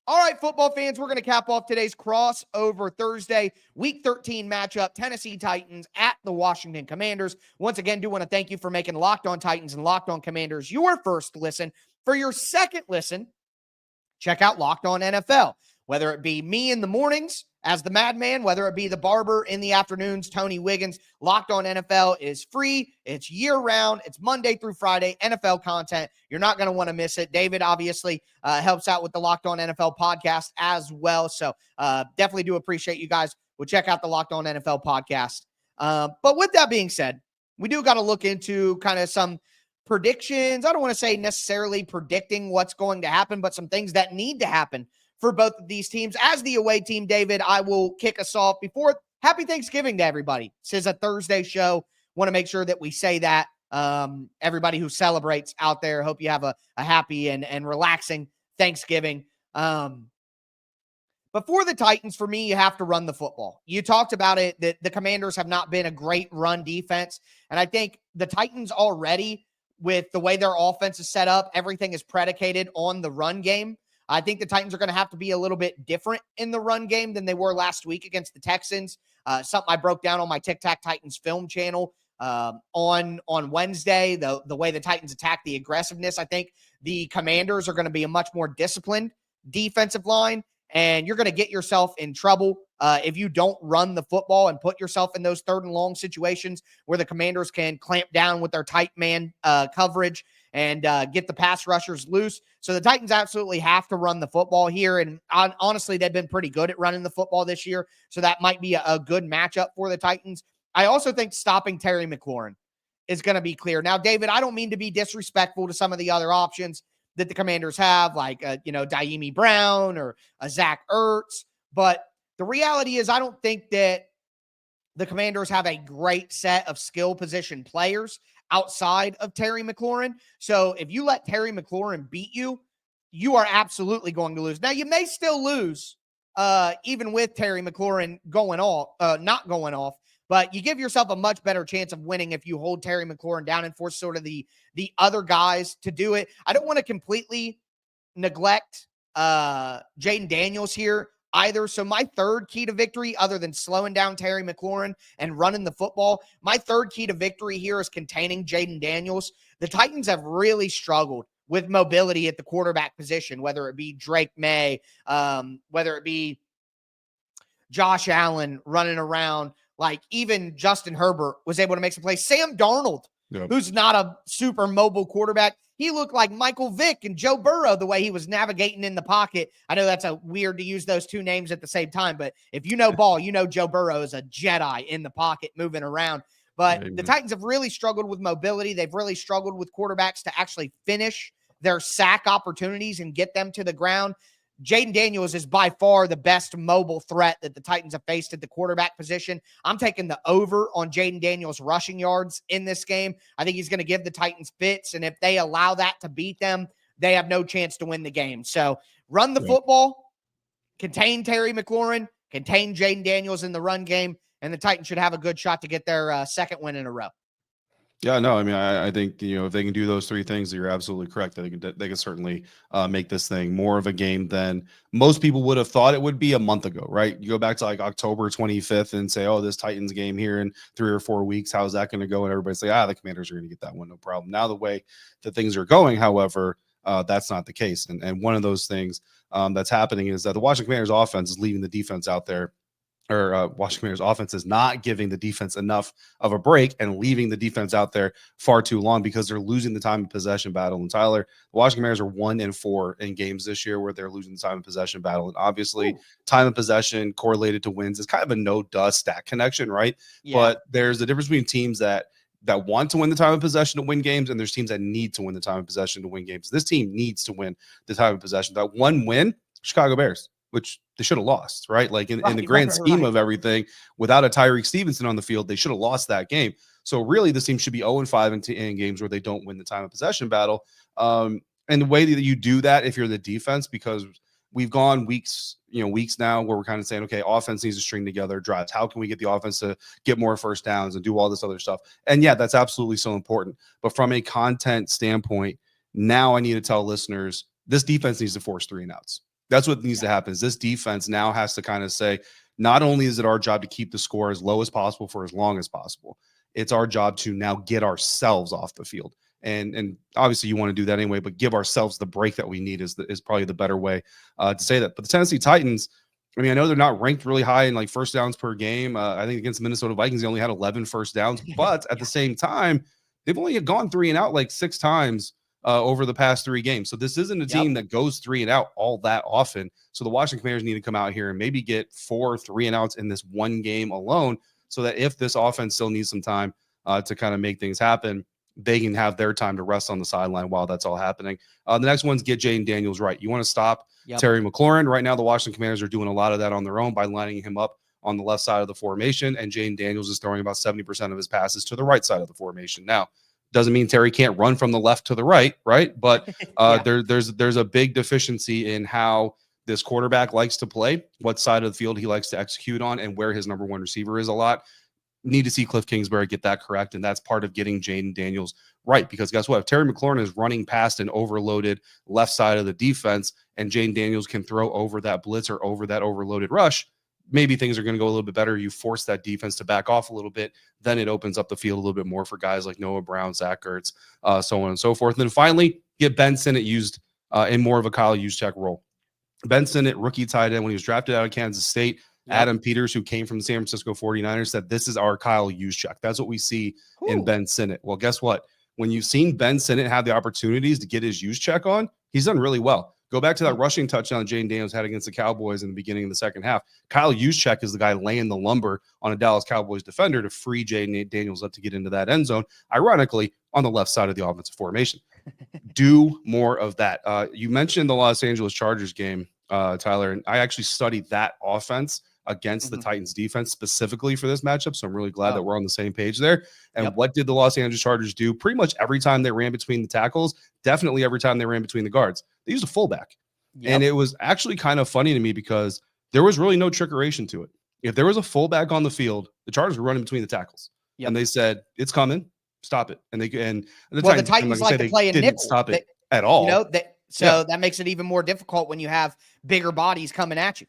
All right, football fans, we're going to cap off today's crossover Thursday, Week 13 matchup, Tennessee Titans at the Washington Commanders. Once again, do want to thank you for making Locked On Titans and Locked On Commanders your first listen. For your second listen, check out Locked On NFL. Whether it be me in the mornings as the madman, whether it be the barber in the afternoons, Tony Wiggins, Locked On NFL is free. It's year-round. It's Monday through Friday, NFL content. You're not going to want to miss it. David obviously helps out with the Locked On NFL podcast as well. So definitely do appreciate you guys. We'll check out the Locked On NFL podcast. But with that being said, we do got to look into kind of some predictions. I don't want to say necessarily predicting what's going to happen, but some things that need to happen for both of these teams. As the away team, David, I will kick us off before. Happy Thanksgiving to everybody. This is a Thursday show. Want to make sure that we say that. Everybody who celebrates out there, hope you have a happy and relaxing Thanksgiving. But for the Titans, for me, you have to run the football. You talked about it, that the Commanders have not been a great run defense. And I think the Titans already, with the way their offense is set up, everything is predicated on the run game. I think the Titans are going to have to be a little bit different in the run game than they were last week against the Texans. Something I broke down on my Tic Tac Titans film channel on Wednesday, the way the Titans attack, the aggressiveness. I think the Commanders are going to be a much more disciplined defensive line, and you're going to get yourself in trouble if you don't run the football and put yourself in those third and long situations where the Commanders can clamp down with their tight man coverage and get the pass rushers loose. So the Titans absolutely have to run the football here. And honestly, they've been pretty good at running the football this year. So that might be a good matchup for the Titans. I also think stopping Terry McLaurin is going to be clear. Now, David, I don't mean to be disrespectful to some of the other options that the Commanders have, like, Daimi Brown or Zach Ertz. But the reality is I don't think that the Commanders have a great set of skill position players outside of Terry McLaurin. So if you let Terry McLaurin beat you, you are absolutely going to lose. Now, you may still lose even with Terry McLaurin not going off, but you give yourself a much better chance of winning if you hold Terry McLaurin down and force sort of the other guys to do it. I don't want to completely neglect Jaden Daniels here either. So my third key to victory, other than slowing down Terry McLaurin and running the football, my third key to victory here is containing Jaden Daniels. The Titans have really struggled with mobility at the quarterback position, whether it be Drake May, whether it be Josh Allen running around, like even Justin Herbert was able to make some plays. Sam Darnold, who's not a super mobile quarterback, he looked like Michael Vick and Joe Burrow the way he was navigating in the pocket. I know that's weird to use those two names at the same time, but if you know ball, you know Joe Burrow is a Jedi in the pocket moving around. But the Titans have really struggled with mobility. They've really struggled with quarterbacks to actually finish their sack opportunities and get them to the ground. Jaden Daniels is by far the best mobile threat that the Titans have faced at the quarterback position. I'm taking the over on Jaden Daniels' rushing yards in this game. I think he's going to give the Titans fits, and if they allow that to beat them, they have no chance to win the game. So run the football, contain Terry McLaurin, contain Jaden Daniels in the run game, and the Titans should have a good shot to get their second win in a row. Yeah, no, I mean, I think, if they can do those three things, you're absolutely correct. They can certainly make this thing more of a game than most people would have thought it would be a month ago, right? You go back to like October 25th and say, oh, this Titans game here in 3 or 4 weeks, how's that going to go? And everybody say, the Commanders are going to get that one, no problem. Now the way that things are going, however, that's not the case. And one of those things that's happening is that the Washington Commanders offense is leaving the defense out there. Washington Commanders offense is not giving the defense enough of a break and leaving the defense out there far too long because they're losing the time of possession battle. And Tyler, the Washington Commanders are 1-4 in games this year where they're losing the time of possession battle. And obviously, time of possession correlated to wins is kind of a no-dust stat connection, right? Yeah. But there's a difference between teams that want to win the time of possession to win games, and there's teams that need to win the time of possession to win games. This team needs to win the time of possession. That one win, Chicago Bears, which they should have lost, right? Like in the grand scheme of everything, without a Tyreek Stevenson on the field, they should have lost that game. So really, this team should be 0-5 in games where they don't win the time of possession battle. And the way that you do that, if you're the defense, because we've gone weeks now where we're kind of saying, okay, offense needs to string together drives. How can we get the offense to get more first downs and do all this other stuff? And yeah, that's absolutely so important. But from a content standpoint, now I need to tell listeners, this defense needs to force 3 and outs. That's what needs to happen. Is this defense now has to kind of say, not only is it our job to keep the score as low as possible for as long as possible, it's our job to now get ourselves off the field. And obviously you want to do that anyway, but give ourselves the break that we need is probably the better way to say that. But the Tennessee Titans, I mean, I know they're not ranked really high in like first downs per game. I think against the Minnesota Vikings, they only had 11 first downs, but at the same time, they've only gone 3 and out like 6 times over the past 3 games. So this isn't a team that goes 3 and out all that often. So the Washington Commanders need to come out here and maybe get 4 3 and outs in this one game alone, so that if this offense still needs some time to kind of make things happen, they can have their time to rest on the sideline while that's all happening. The next one's get Jaden Daniels right. You want to stop Terry McLaurin. Right now, the Washington Commanders are doing a lot of that on their own by lining him up on the left side of the formation, and Jaden Daniels is throwing about 70% of his passes to the right side of the formation. Now, doesn't mean Terry can't run from the left to the right, but there's a big deficiency in how this quarterback likes to play, what side of the field he likes to execute on, and where his number one receiver is a lot. Need to see Cliff Kingsbury get that correct, and that's part of getting Jaden Daniels right, because guess what? If Terry McLaurin is running past an overloaded left side of the defense and Jaden Daniels can throw over that blitz or over that overloaded rush, maybe things are going to go a little bit better. You force that defense to back off a little bit, then it opens up the field a little bit more for guys like Noah Brown, Zach Ertz, so on and so forth. And then finally, get Ben Sinnott used in more of a Kyle Juszczyk role. Ben Sinnott, rookie tight end, when he was drafted out of Kansas State, Adam Peters, who came from the San Francisco 49ers, said, this is our Kyle Juszczyk. That's what we see in Ben Sinnott. Well, guess what? When you've seen Ben Sinnott have the opportunities to get his Juszczyk on, he's done really well. Go back to that rushing touchdown Jaden Daniels had against the Cowboys in the beginning of the second half. Kyle Juszczyk is the guy laying the lumber on a Dallas Cowboys defender to free Jaden Daniels up to get into that end zone, ironically, on the left side of the offensive formation. Do more of that. You mentioned the Los Angeles Chargers game, Tyler, and I actually studied that offense against the Titans defense specifically for this matchup. So I'm really glad that we're on the same page there. And what did the Los Angeles Chargers do? Pretty much every time they ran between the tackles, definitely every time they ran between the guards, they used a fullback. And it was actually kind of funny to me because there was really no trickeration to it. If there was a fullback on the field, the Chargers were running between the tackles. And they said, it's coming, stop it. And the Titans like to play a nickel. Stop it at all. That makes it even more difficult when you have bigger bodies coming at you.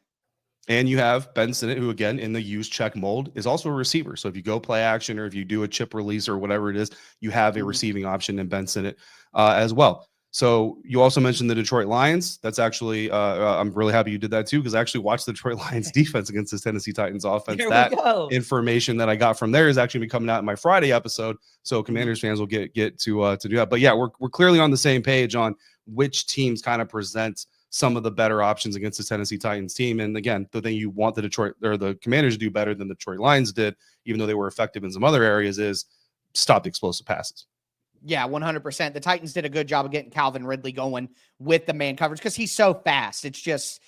And you have Ben Sinnott, who, again, in the Juszczyk mold, is also a receiver. So if you go play action or if you do a chip release or whatever it is, you have a receiving option in Ben Sinnott as well. So you also mentioned the Detroit Lions. That's actually, I'm really happy you did that too, because I actually watched the Detroit Lions defense against this Tennessee Titans offense. That information that I got from there is actually be coming out in my Friday episode. So Commanders fans will get to do that. But yeah, we're clearly on the same page on which teams kind of present some of the better options against the Tennessee Titans team. And again, the thing you want the Detroit or the Commanders to do better than the Detroit Lions did, even though they were effective in some other areas, is stop the explosive passes. Yeah, 100%. The Titans did a good job of getting Calvin Ridley going with the man coverage because he's so fast. It's just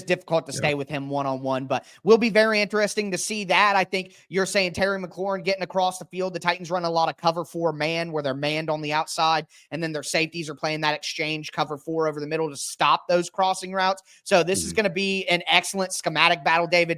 difficult to stay with him one-on-one, but will be very interesting to see that. I think you're saying Terry McLaurin getting across the field. The Titans run a lot of cover 4 man where they're manned on the outside, and then their safeties are playing that exchange cover 4 over the middle to stop those crossing routes. So this is going to be an excellent schematic battle, David.